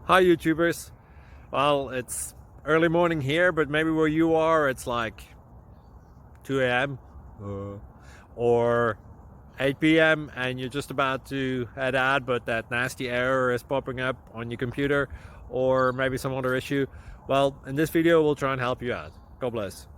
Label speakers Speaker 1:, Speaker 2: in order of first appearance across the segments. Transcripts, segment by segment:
Speaker 1: Hi YouTubers. Well, it's early morning here, but maybe where you are it's like 2 a.m. Or 8 p.m. and you're just about to head out, but that nasty error is popping up on your computer, or maybe some other issue. Well, in this video we'll try and help you out. God bless.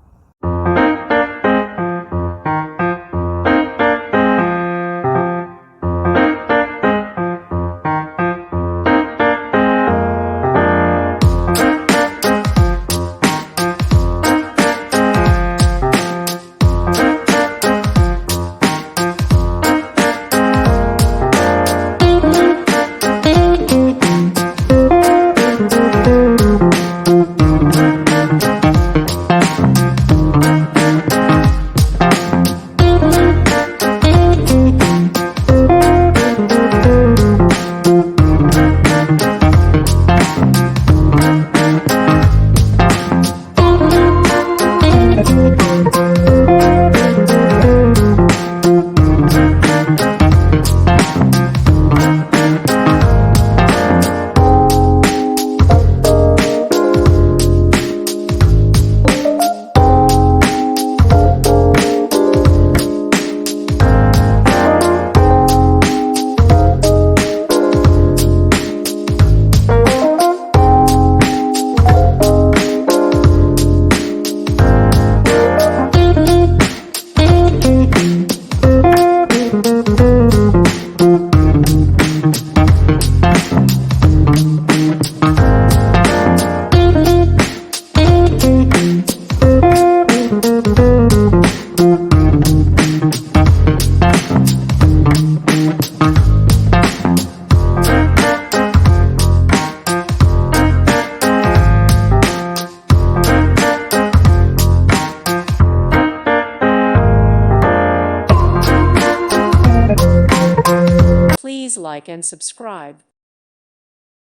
Speaker 2: Please like and subscribe.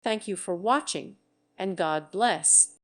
Speaker 2: Thank you for watching, and God bless.